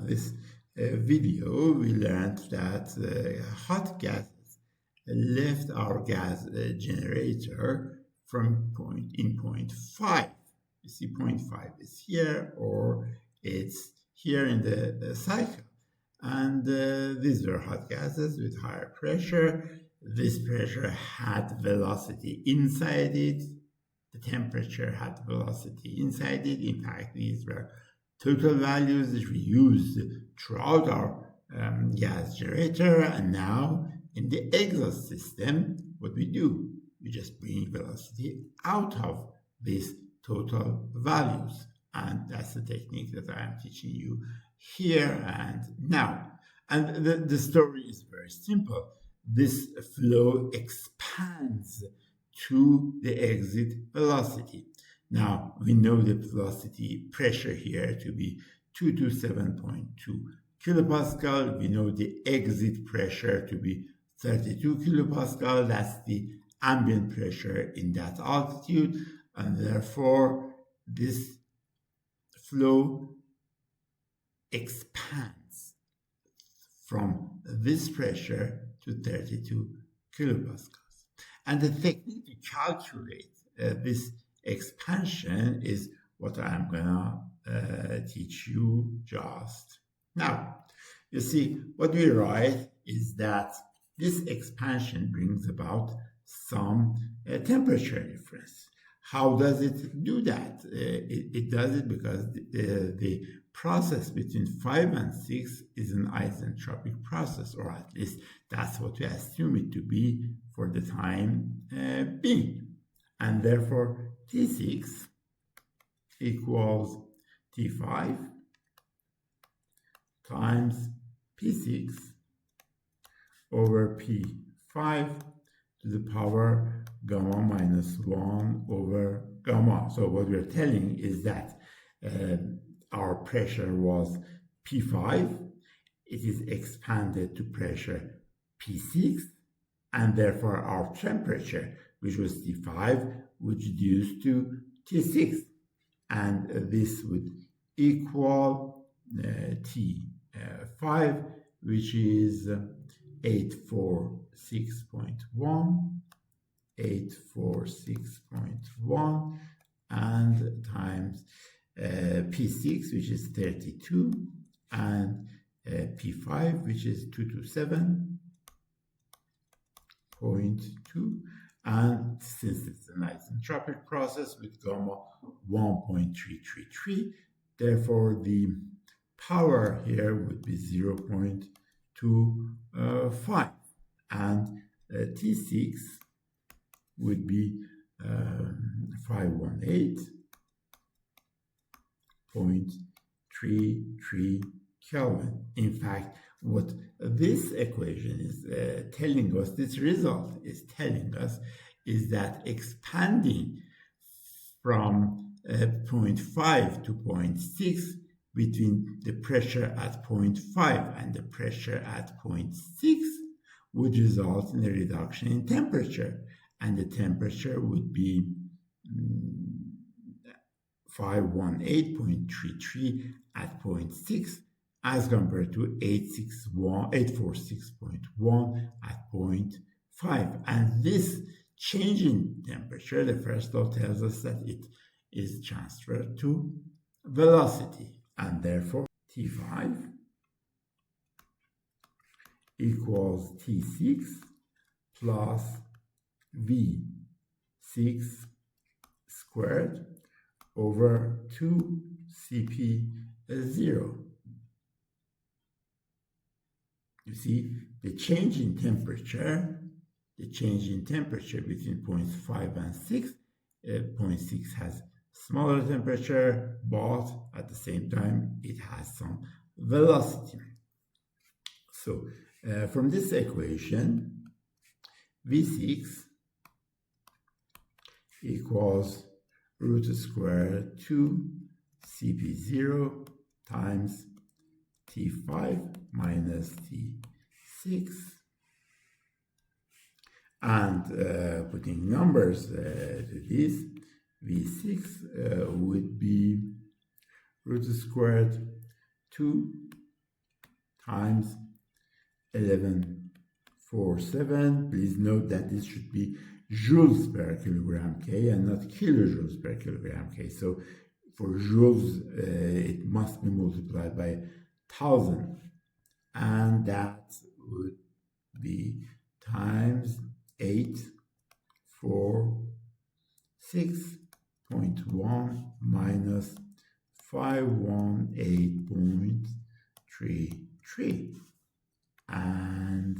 of this video, we learned that hot gases left our gas generator from point 5. You see point 5 is here, or it's here in the cycle. And these were hot gases with higher pressure. This pressure had velocity inside it. The temperature had velocity inside it. In fact, these were total values that we used throughout our gas generator. And now in the exhaust system, what we do, we just bring velocity out of these total values. And that's the technique that I am teaching you here and now. And the story is very simple. This flow expands to the exit velocity. Now, we know the velocity pressure here to be 227.2 kilopascal. We know the exit pressure to be 32 kilopascal. That's the ambient pressure in that altitude. And therefore, this flow expands from this pressure to 32 kilopascals. And the technique to calculate this expansion is what I'm gonna teach you just now. You see, what we write is that this expansion brings about some temperature difference. How does it do that? It does it because the process between 5 and 6 is an isentropic process, or at least that's what we assume it to be for the time being. And therefore, T6 equals T5 times P6 over P5 to the power gamma minus 1 over gamma. So what we're telling is that our pressure was P5. It is expanded to pressure P6, and therefore our temperature, which was T5, would reduce to T6. And this would equal T5, which is 846.1, 846.1, and times P6, which is 32, and P5, which is 227.2, and since it's an isentropic process with gamma 1.333, therefore the power here would be 0.25, and T6 would be 518.33 Kelvin. In fact, what this equation is telling us, this result is telling us, is that expanding from 0.5 to 0.6 between the pressure at 0.5 and the pressure at 0.6 would result in a reduction in temperature, and the temperature would be 518.33 at 0.6 as compared to 846.1 at 0.5. And this change in temperature, the first law tells us that it is transferred to velocity, and therefore T5 equals T6 plus V6 squared over 2CP0. You see, the change in temperature between 0.5 and 6, 0.6 has smaller temperature, but at the same time, it has some velocity. So, from this equation, V6 equals root square 2CP0 times T5 minus T6. And putting numbers to this, V6 would be root squared 2 times 1147. Please note that this should be joules per kilogram K and not kilojoules per kilogram K. So for joules, it must be multiplied by 1000. And that would be times 8 for 6.1 minus 518.33. And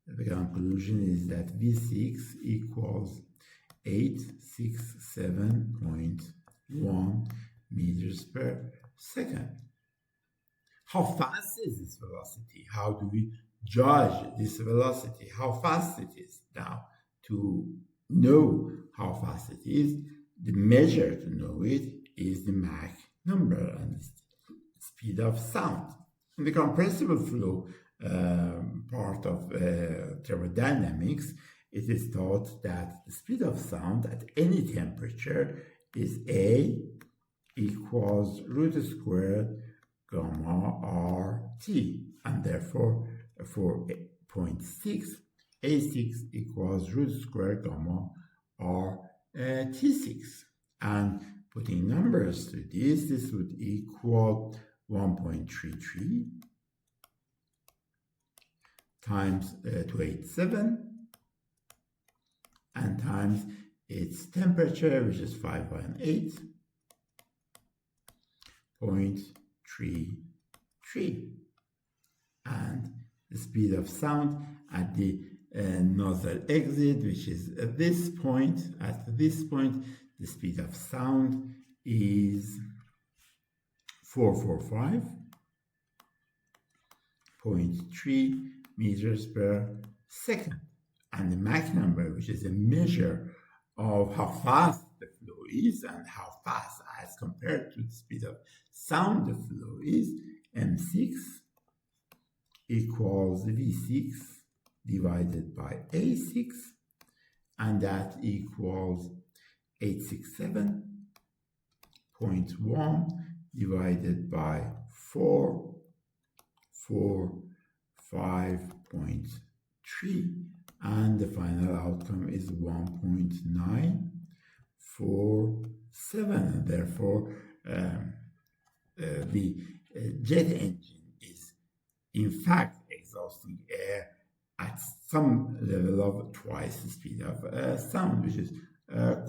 the conclusion is that V6 equals 867.1 meters per second. How fast is this velocity? How do we judge this velocity? How fast it is? Now, to know how fast it is, the measure to know it is the Mach number and the speed of sound. In the compressible flow part of thermodynamics, it is taught that the speed of sound at any temperature is A equals root squared gamma RT, and therefore for 0.6, A6 equals root squared gamma RT6. And putting numbers to this would equal 1.33 times 287 and times its temperature, which is 518.33, and the speed of sound at the nozzle exit, which is at this point. At this point, the speed of sound is 445.3 meters per second. And the Mach number, which is a measure of how fast the flow is and how fast as compared to the speed of sound the flow is, M6 equals V6 divided by A6, and that equals 867.1 divided by 445.3, and the final outcome is 1.947, and therefore the jet engine is in fact exhausting air at some level of twice the speed of sound, which is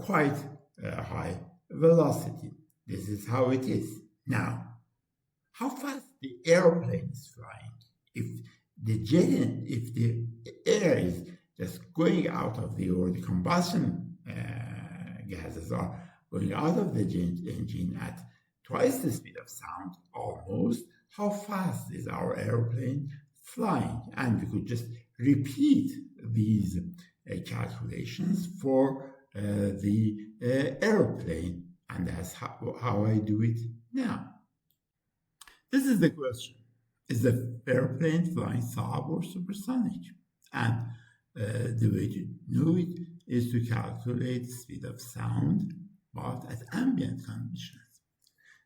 quite a high velocity. This is how it is. Now, how fast the airplane is flying? If the air is just going out of or the combustion gases are going out of the engine at twice the speed of sound, almost, how fast is our airplane flying? And we could just repeat these calculations for the airplane, and that's how I do it now. This is the question. Is the airplane flying sub or supersonic? And the way to know it is to calculate the speed of sound, but at ambient conditions.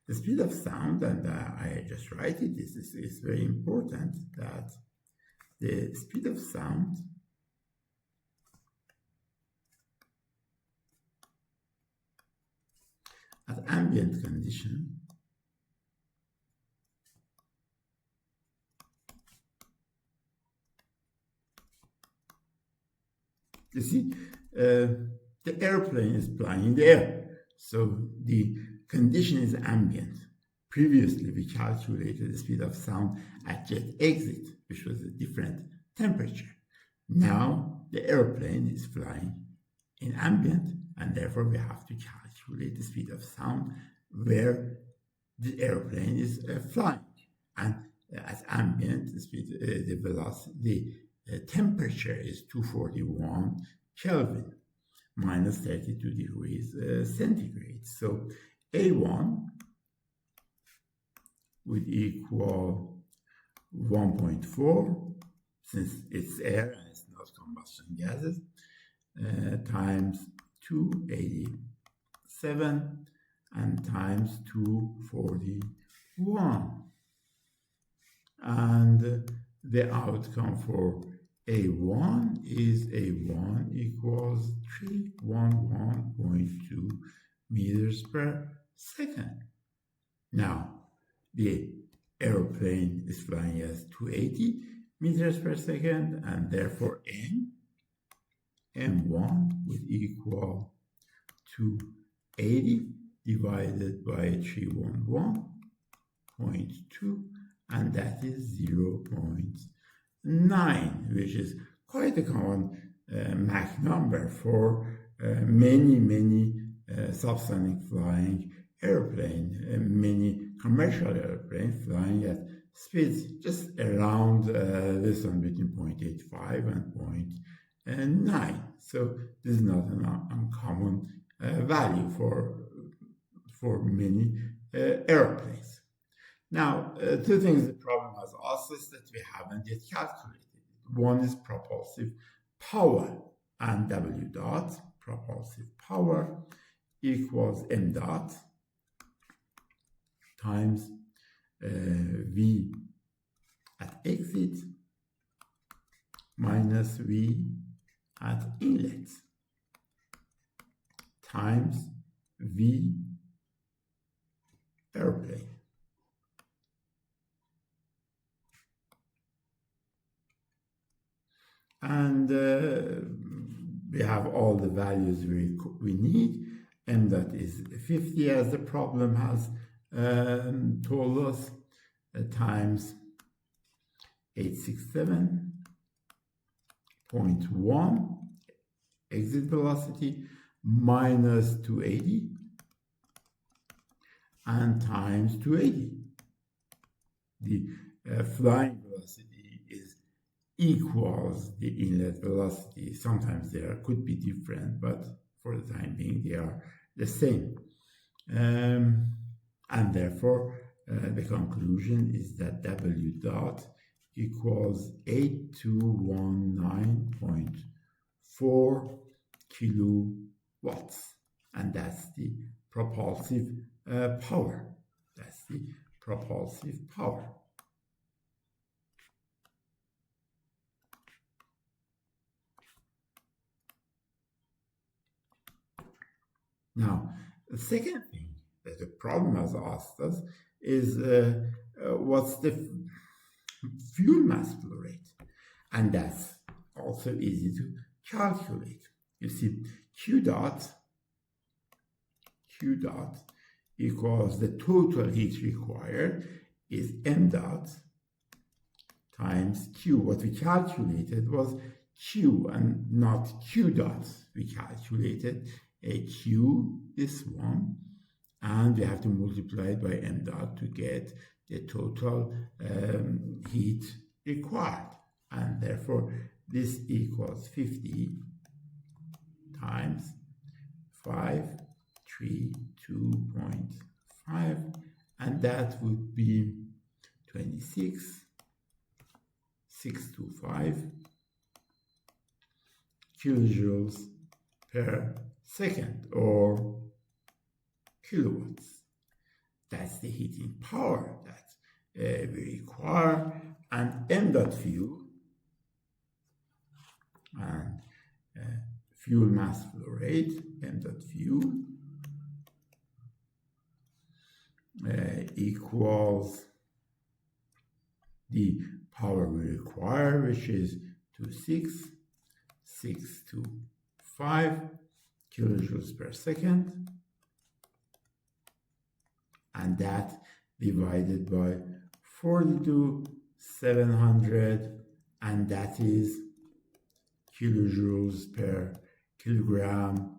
The speed of sound, and I just write it, this is very important, that the speed of sound at ambient condition you see, the airplane is flying in the air, so the condition is ambient. Previously, we calculated the speed of sound at jet exit, which was a different temperature. Now, the airplane is flying in ambient, and therefore we have to calculate the speed of sound where the airplane is flying. And at ambient, the speed, the velocity, the temperature is 241 Kelvin, minus 32 degrees centigrade. So A1 would equal 1.4, since it's air and it's not combustion gases, times 287 and times 241. the outcome for A1 is A1 equals 311.2 meters per second. Now, the airplane is flying at 280 meters per second, and therefore M1 would equal 280 divided by 311.2, and that is 0.9, which is quite a common Mach number for many subsonic flying airplane, many commercial airplanes flying at speeds just around this one, between 0.85 and 0.9. So this is not an uncommon value for many airplanes. Now, two things the problem has asked us that we haven't yet calculated. One is propulsive power, and W dot, propulsive power, equals M dot times V at exit minus V at inlet times V airplane. And we have all the values we need. M dot is 50, as the problem has told us, times 867.1 exit velocity minus 280 and times 280. The flying velocity equals the inlet velocity. Sometimes there could be different, but for the time being they are the same. And therefore the conclusion is that W dot equals 8219.4 kilowatts, and that's the propulsive power. That's the propulsive power. Now, the second thing that the problem has asked us is what's the fuel mass flow rate? And that's also easy to calculate. You see, Q dot equals the total heat required is M dot times Q. What we calculated was Q and not Q dot. We calculated a Q, this one, and we have to multiply it by M dot to get the total heat required. And therefore, this equals 50 times 532.5, and that would be 26,625 kilojoules per second, or kilowatts. That's the heating power that we require. And M dot fuel and fuel mass flow rate, M dot fuel, equals the power we require, which is 26,625 kilojoules per second, and that divided by 42,700, and that is kilojoules per kilogram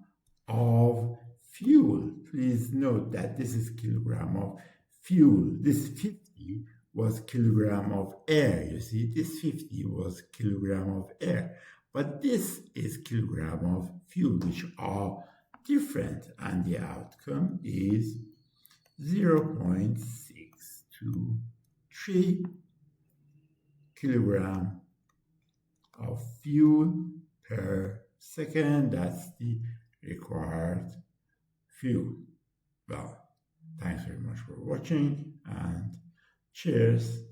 of fuel. Please note that this is kilogram of fuel. This 50 was kilogram of air. You see, this 50 was kilogram of air. But this is kilogram of fuel, which are different, and the outcome is 0.623 kilogram of fuel per second. That's the required fuel. Well, thanks very much for watching, and cheers.